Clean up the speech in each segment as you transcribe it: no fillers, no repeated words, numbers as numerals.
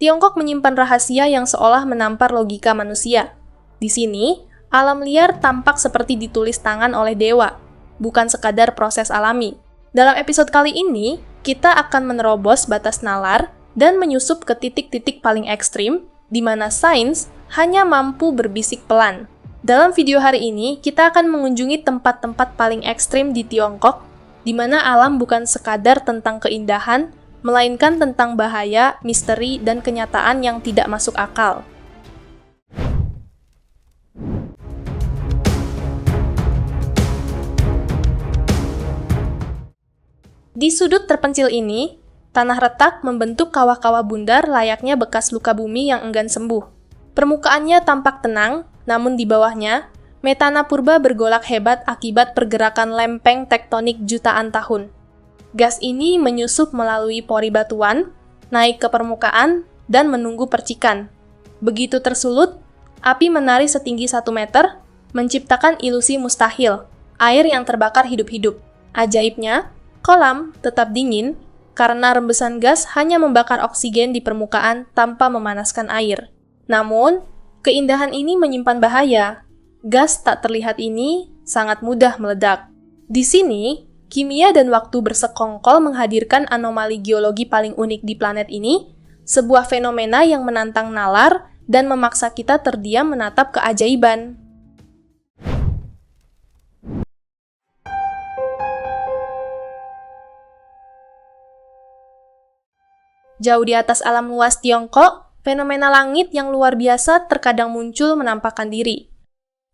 Tiongkok menyimpan rahasia yang seolah menampar logika manusia. Di sini, alam liar tampak seperti ditulis tangan oleh dewa, bukan sekadar proses alami. Dalam episode kali ini, kita akan menerobos batas nalar dan menyusup ke titik-titik paling ekstrim, di mana sains hanya mampu berbisik pelan. Dalam video hari ini, kita akan mengunjungi tempat-tempat paling ekstrim di Tiongkok, di mana alam bukan sekadar tentang keindahan, melainkan tentang bahaya, misteri, dan kenyataan yang tidak masuk akal. Di sudut terpencil ini, tanah retak membentuk kawah-kawah bundar layaknya bekas luka bumi yang enggan sembuh. Permukaannya tampak tenang, namun di bawahnya, metana purba bergolak hebat akibat pergerakan lempeng tektonik jutaan tahun. Gas ini menyusup melalui pori batuan, naik ke permukaan, dan menunggu percikan. Begitu tersulut, api menari setinggi 1 meter, menciptakan ilusi mustahil, air yang terbakar hidup-hidup. Ajaibnya, kolam tetap dingin karena rembesan gas hanya membakar oksigen di permukaan tanpa memanaskan air. Namun, keindahan ini menyimpan bahaya. Gas tak terlihat ini sangat mudah meledak. Di sini, kimia dan waktu bersekongkol menghadirkan anomali geologi paling unik di planet ini, sebuah fenomena yang menantang nalar dan memaksa kita terdiam menatap keajaiban. Jauh di atas alam luas Tiongkok, fenomena langit yang luar biasa terkadang muncul menampakkan diri.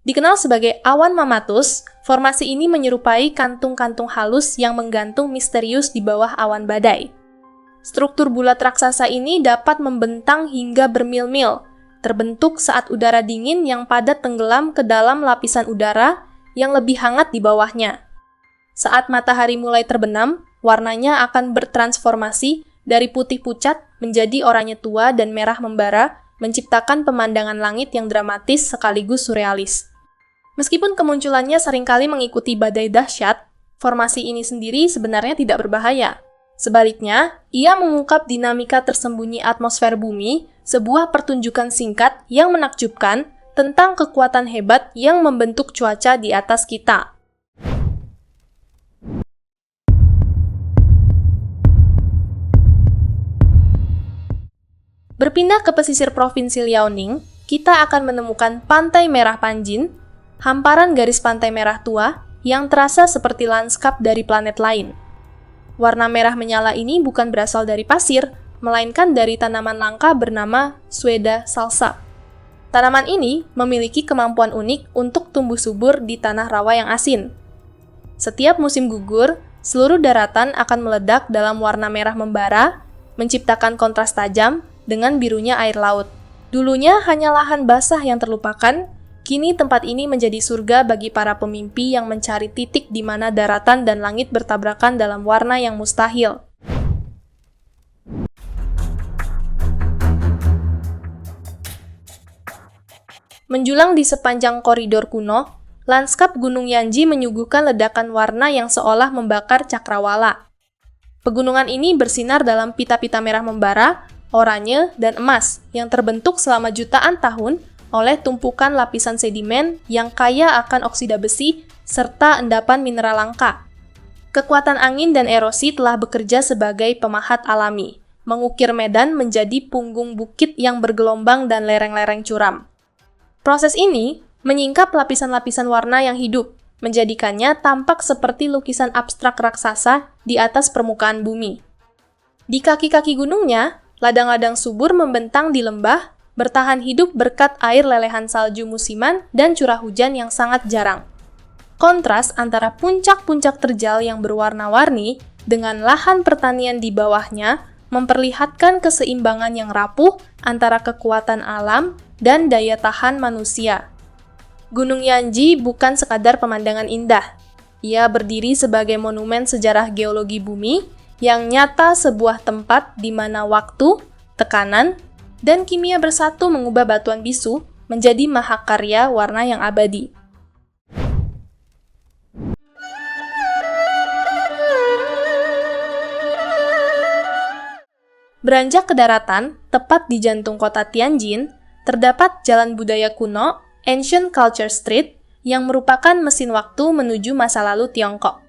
Dikenal sebagai awan mamatus, formasi ini menyerupai kantung-kantung halus yang menggantung misterius di bawah awan badai. Struktur bulat raksasa ini dapat membentang hingga bermil-mil, terbentuk saat udara dingin yang padat tenggelam ke dalam lapisan udara yang lebih hangat di bawahnya. Saat matahari mulai terbenam, warnanya akan bertransformasi dari putih pucat menjadi oranye tua dan merah membara, menciptakan pemandangan langit yang dramatis sekaligus surrealis. Meskipun kemunculannya seringkali mengikuti badai dahsyat, formasi ini sendiri sebenarnya tidak berbahaya. Sebaliknya, ia mengungkap dinamika tersembunyi atmosfer bumi, sebuah pertunjukan singkat yang menakjubkan tentang kekuatan hebat yang membentuk cuaca di atas kita. Berpindah ke pesisir Provinsi Liaoning, kita akan menemukan Pantai Merah Panjin, hamparan garis pantai merah tua yang terasa seperti lanskap dari planet lain. Warna merah menyala ini bukan berasal dari pasir, melainkan dari tanaman langka bernama Sueda salsa. Tanaman ini memiliki kemampuan unik untuk tumbuh subur di tanah rawa yang asin. Setiap musim gugur, seluruh daratan akan meledak dalam warna merah membara, menciptakan kontras tajam dengan birunya air laut. Dulunya hanya lahan basah yang terlupakan, kini tempat ini menjadi surga bagi para pemimpi yang mencari titik di mana daratan dan langit bertabrakan dalam warna yang mustahil. Menjulang di sepanjang koridor kuno, lanskap Gunung Yanji menyuguhkan ledakan warna yang seolah membakar cakrawala. Pegunungan ini bersinar dalam pita-pita merah membara, oranye, dan emas yang terbentuk selama jutaan tahun oleh tumpukan lapisan sedimen yang kaya akan oksida besi serta endapan mineral langka. Kekuatan angin dan erosi telah bekerja sebagai pemahat alami, mengukir medan menjadi punggung bukit yang bergelombang dan lereng-lereng curam. Proses ini menyingkap lapisan-lapisan warna yang hidup, menjadikannya tampak seperti lukisan abstrak raksasa di atas permukaan bumi. Di kaki-kaki gunungnya, ladang-ladang subur membentang di lembah, bertahan hidup berkat air lelehan salju musiman dan curah hujan yang sangat jarang. Kontras antara puncak-puncak terjal yang berwarna-warni dengan lahan pertanian di bawahnya memperlihatkan keseimbangan yang rapuh antara kekuatan alam dan daya tahan manusia. Gunung Yanji bukan sekadar pemandangan indah. Ia berdiri sebagai monumen sejarah geologi bumi yang nyata sebuah tempat di mana waktu, tekanan, dan kimia bersatu mengubah batuan bisu menjadi mahakarya warna yang abadi. Beranjak ke daratan, tepat di jantung kota Tianjin, terdapat Jalan Budaya Kuno, Ancient Culture Street, yang merupakan mesin waktu menuju masa lalu Tiongkok.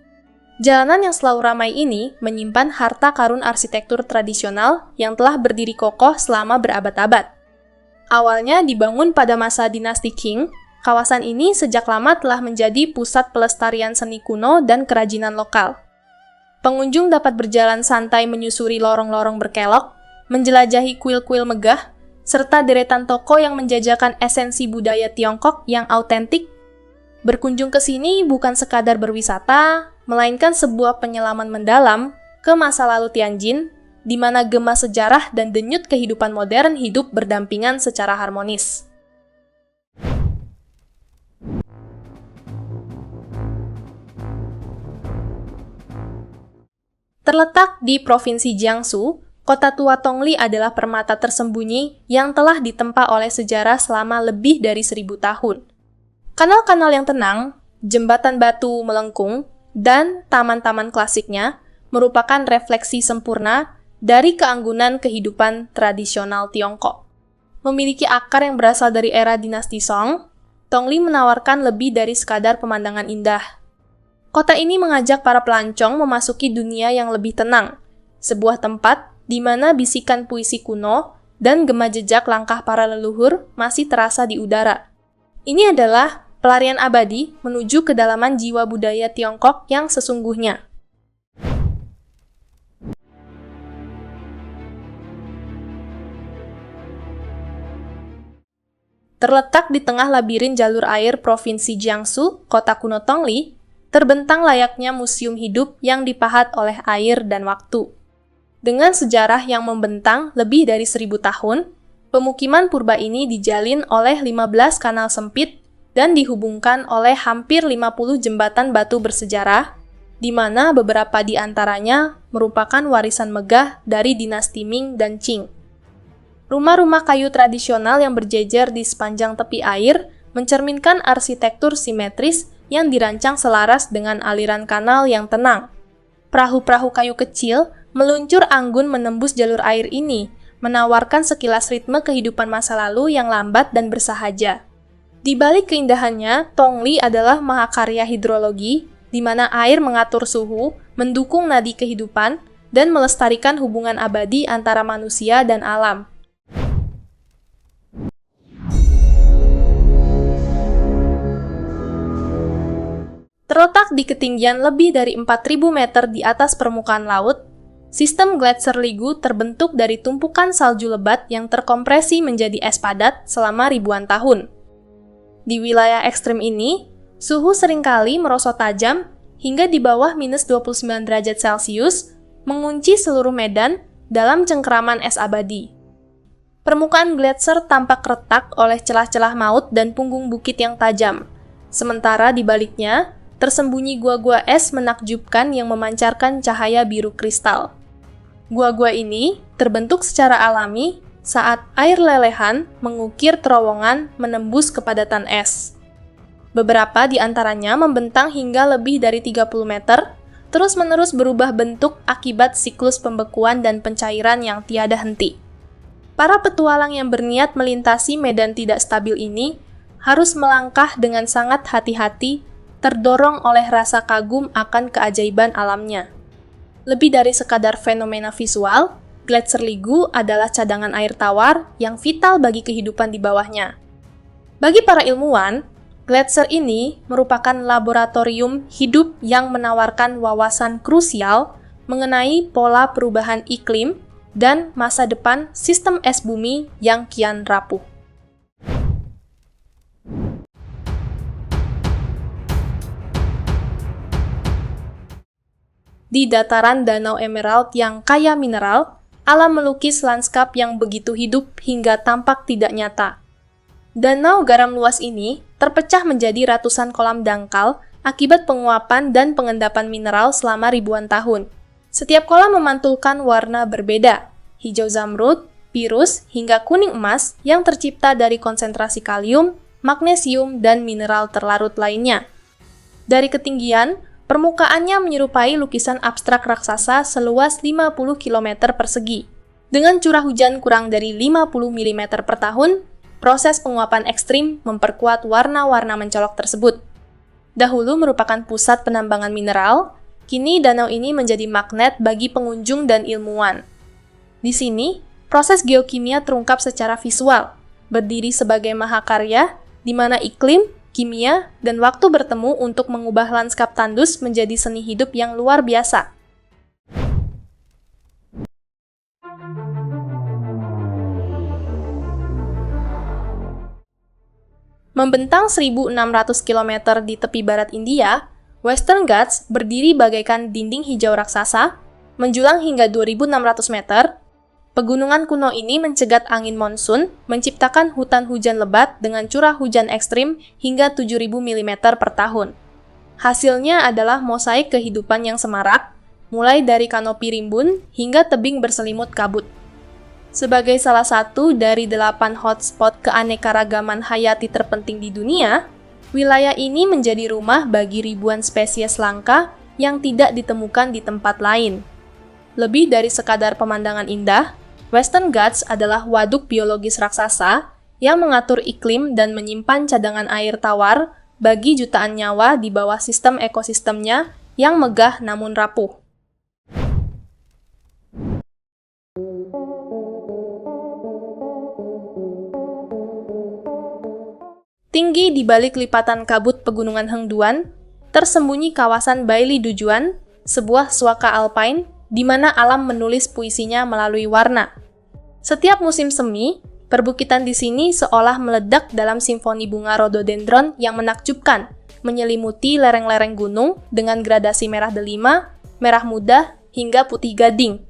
Jalanan yang selalu ramai ini menyimpan harta karun arsitektur tradisional yang telah berdiri kokoh selama berabad-abad. Awalnya dibangun pada masa dinasti Qing, kawasan ini sejak lama telah menjadi pusat pelestarian seni kuno dan kerajinan lokal. Pengunjung dapat berjalan santai menyusuri lorong-lorong berkelok, menjelajahi kuil-kuil megah, serta deretan toko yang menjajakan esensi budaya Tiongkok yang autentik. Berkunjung ke sini bukan sekadar berwisata, melainkan sebuah penyelaman mendalam ke masa lalu Tianjin, di mana gema sejarah dan denyut kehidupan modern hidup berdampingan secara harmonis. Terletak di Provinsi Jiangsu, kota tua Tongli adalah permata tersembunyi yang telah ditempa oleh sejarah selama lebih dari 1000 tahun. Kanal-kanal yang tenang, jembatan batu melengkung, dan taman-taman klasiknya merupakan refleksi sempurna dari keanggunan kehidupan tradisional Tiongkok. Memiliki akar yang berasal dari era dinasti Song, Tongli menawarkan lebih dari sekadar pemandangan indah. Kota ini mengajak para pelancong memasuki dunia yang lebih tenang, sebuah tempat di mana bisikan puisi kuno dan gema jejak langkah para leluhur masih terasa di udara. Ini adalah pelarian abadi menuju kedalaman jiwa budaya Tiongkok yang sesungguhnya. Terletak di tengah labirin jalur air Provinsi Jiangsu, kota kuno Tongli, terbentang layaknya museum hidup yang dipahat oleh air dan waktu. Dengan sejarah yang membentang lebih dari 1000 tahun, pemukiman purba ini dijalin oleh 15 kanal sempit dan dihubungkan oleh hampir 50 jembatan batu bersejarah, di mana beberapa di antaranya merupakan warisan megah dari dinasti Ming dan Qing. Rumah-rumah kayu tradisional yang berjejer di sepanjang tepi air mencerminkan arsitektur simetris yang dirancang selaras dengan aliran kanal yang tenang. Perahu-perahu kayu kecil meluncur anggun menembus jalur air ini, menawarkan sekilas ritme kehidupan masa lalu yang lambat dan bersahaja. Di balik keindahannya, Tongli adalah mahakarya hidrologi, di mana air mengatur suhu, mendukung nadi kehidupan, dan melestarikan hubungan abadi antara manusia dan alam. Terletak di ketinggian lebih dari 4.000 meter di atas permukaan laut, sistem Gletser Ligu terbentuk dari tumpukan salju lebat yang terkompresi menjadi es padat selama ribuan tahun. Di wilayah ekstrim ini, suhu seringkali merosot tajam hingga di bawah minus 29 derajat Celcius, mengunci seluruh medan dalam cengkeraman es abadi. Permukaan Gletser tampak retak oleh celah-celah maut dan punggung bukit yang tajam, sementara di baliknya, tersembunyi gua-gua es menakjubkan yang memancarkan cahaya biru kristal. Gua-gua ini terbentuk secara alami saat air lelehan mengukir terowongan menembus kepadatan es. Beberapa di antaranya membentang hingga lebih dari 30 meter, terus-menerus berubah bentuk akibat siklus pembekuan dan pencairan yang tiada henti. Para petualang yang berniat melintasi medan tidak stabil ini harus melangkah dengan sangat hati-hati, terdorong oleh rasa kagum akan keajaiban alamnya. Lebih dari sekadar fenomena visual, Gletser Ligu adalah cadangan air tawar yang vital bagi kehidupan di bawahnya. Bagi para ilmuwan, Gletser ini merupakan laboratorium hidup yang menawarkan wawasan krusial mengenai pola perubahan iklim dan masa depan sistem es bumi yang kian rapuh. Di dataran Danau Emerald yang kaya mineral, alam melukis lanskap yang begitu hidup hingga tampak tidak nyata. Danau garam luas ini terpecah menjadi ratusan kolam dangkal akibat penguapan dan pengendapan mineral selama ribuan tahun. Setiap kolam memantulkan warna berbeda, hijau zamrud, biru, hingga kuning emas yang tercipta dari konsentrasi kalium, magnesium, dan mineral terlarut lainnya. Dari ketinggian, permukaannya menyerupai lukisan abstrak raksasa seluas 50 km persegi. Dengan curah hujan kurang dari 50 mm per tahun, proses penguapan ekstrim memperkuat warna-warna mencolok tersebut. Dahulu merupakan pusat penambangan mineral, kini danau ini menjadi magnet bagi pengunjung dan ilmuwan. Di sini, proses geokimia terungkap secara visual, berdiri sebagai mahakarya, di mana iklim, kimia, dan waktu bertemu untuk mengubah lanskap tandus menjadi seni hidup yang luar biasa. Membentang 1.600 km di tepi barat India, Western Ghats berdiri bagaikan dinding hijau raksasa, menjulang hingga 2.600 meter. Pegunungan kuno ini mencegat angin monsun, menciptakan hutan hujan lebat dengan curah hujan ekstrim hingga 7.000 mm per tahun. Hasilnya adalah mosaik kehidupan yang semarak, mulai dari kanopi rimbun hingga tebing berselimut kabut. Sebagai salah satu dari 8 hotspot keanekaragaman hayati terpenting di dunia, wilayah ini menjadi rumah bagi ribuan spesies langka yang tidak ditemukan di tempat lain. Lebih dari sekadar pemandangan indah, Western Ghats adalah waduk biologis raksasa yang mengatur iklim dan menyimpan cadangan air tawar bagi jutaan nyawa di bawah sistem ekosistemnya yang megah namun rapuh. Tinggi di balik lipatan kabut pegunungan Hengduan, tersembunyi kawasan Baili Dujuan, sebuah suaka alpine di mana alam menulis puisinya melalui warna. Setiap musim semi, perbukitan di sini seolah meledak dalam simfoni bunga rhododendron yang menakjubkan, menyelimuti lereng-lereng gunung dengan gradasi merah delima, merah muda, hingga putih gading.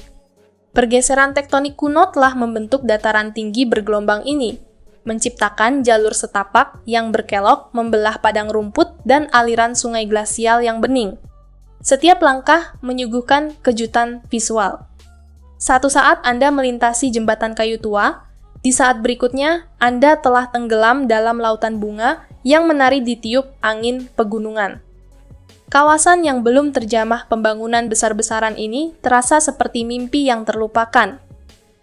Pergeseran tektonik kuno telah membentuk dataran tinggi bergelombang ini, menciptakan jalur setapak yang berkelok membelah padang rumput dan aliran sungai glasial yang bening. Setiap langkah menyuguhkan kejutan visual. Satu saat Anda melintasi jembatan kayu tua, di saat berikutnya Anda telah tenggelam dalam lautan bunga yang menari ditiup angin pegunungan. Kawasan yang belum terjamah pembangunan besar-besaran ini terasa seperti mimpi yang terlupakan.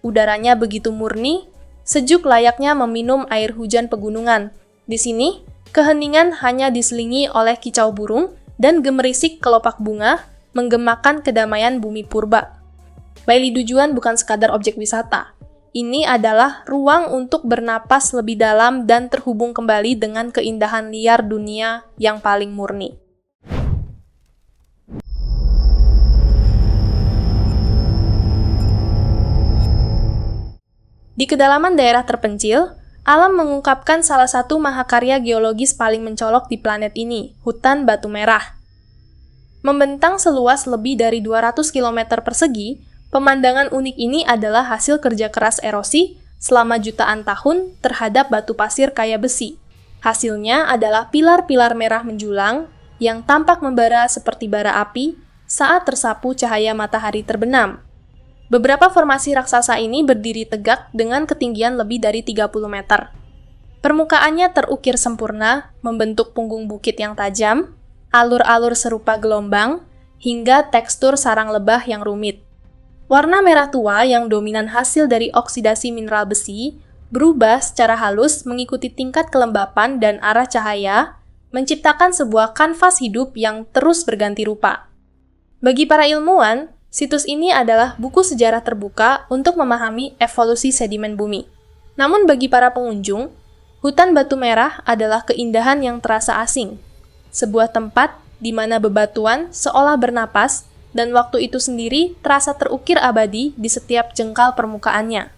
Udaranya begitu murni, sejuk layaknya meminum air hujan pegunungan. Di sini, keheningan hanya diselingi oleh kicau burung dan gemerisik kelopak bunga menggemakan kedamaian bumi purba. Baili Dujuan bukan sekadar objek wisata. Ini adalah ruang untuk bernapas lebih dalam dan terhubung kembali dengan keindahan liar dunia yang paling murni. Di kedalaman daerah terpencil, alam mengungkapkan salah satu mahakarya geologis paling mencolok di planet ini, hutan batu merah. Membentang seluas lebih dari 200 km persegi, pemandangan unik ini adalah hasil kerja keras erosi selama jutaan tahun terhadap batu pasir kaya besi. Hasilnya adalah pilar-pilar merah menjulang yang tampak membara seperti bara api saat tersapu cahaya matahari terbenam. Beberapa formasi raksasa ini berdiri tegak dengan ketinggian lebih dari 30 meter. Permukaannya terukir sempurna, membentuk punggung bukit yang tajam, alur-alur serupa gelombang, hingga tekstur sarang lebah yang rumit. Warna merah tua yang dominan hasil dari oksidasi mineral besi berubah secara halus mengikuti tingkat kelembapan dan arah cahaya, menciptakan sebuah kanvas hidup yang terus berganti rupa. Bagi para ilmuwan, situs ini adalah buku sejarah terbuka untuk memahami evolusi sedimen bumi. Namun bagi para pengunjung, hutan batu merah adalah keindahan yang terasa asing. Sebuah tempat di mana bebatuan seolah bernapas dan waktu itu sendiri terasa terukir abadi di setiap jengkal permukaannya.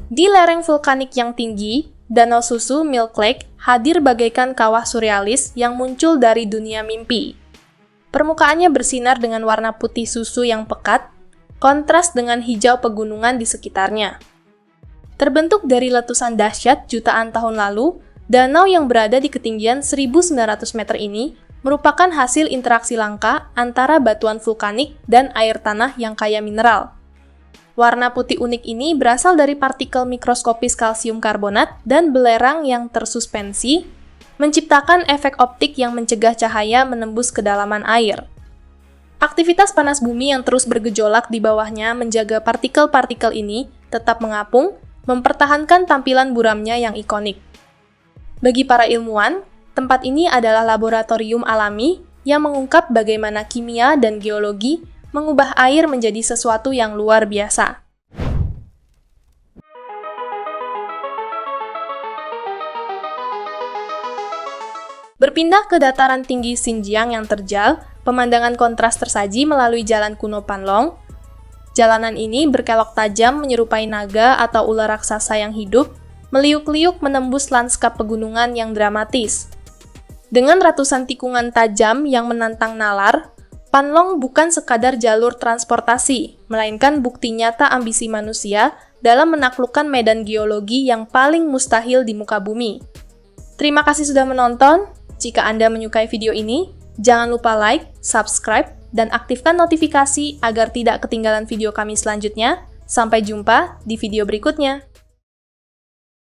Di lereng vulkanik yang tinggi, Danau Susu Milk Lake hadir bagaikan kawah surrealis yang muncul dari dunia mimpi. Permukaannya bersinar dengan warna putih susu yang pekat, kontras dengan hijau pegunungan di sekitarnya. Terbentuk dari letusan dahsyat jutaan tahun lalu, danau yang berada di ketinggian 1.900 meter ini merupakan hasil interaksi langka antara batuan vulkanik dan air tanah yang kaya mineral. Warna putih unik ini berasal dari partikel mikroskopis kalsium karbonat dan belerang yang tersuspensi, menciptakan efek optik yang mencegah cahaya menembus kedalaman air. Aktivitas panas bumi yang terus bergejolak di bawahnya menjaga partikel-partikel ini tetap mengapung, mempertahankan tampilan buramnya yang ikonik. Bagi para ilmuwan, tempat ini adalah laboratorium alami yang mengungkap bagaimana kimia dan geologi mengubah air menjadi sesuatu yang luar biasa. Berpindah ke dataran tinggi Xinjiang yang terjal, pemandangan kontras tersaji melalui jalan kuno Panlong. Jalanan ini berkelok tajam menyerupai naga atau ular raksasa yang hidup, meliuk-liuk menembus lanskap pegunungan yang dramatis. Dengan ratusan tikungan tajam yang menantang nalar, Panlong bukan sekadar jalur transportasi, melainkan bukti nyata ambisi manusia dalam menaklukkan medan geologi yang paling mustahil di muka bumi. Terima kasih sudah menonton. Jika Anda menyukai video ini, jangan lupa like, subscribe, dan aktifkan notifikasi agar tidak ketinggalan video kami selanjutnya. Sampai jumpa di video berikutnya.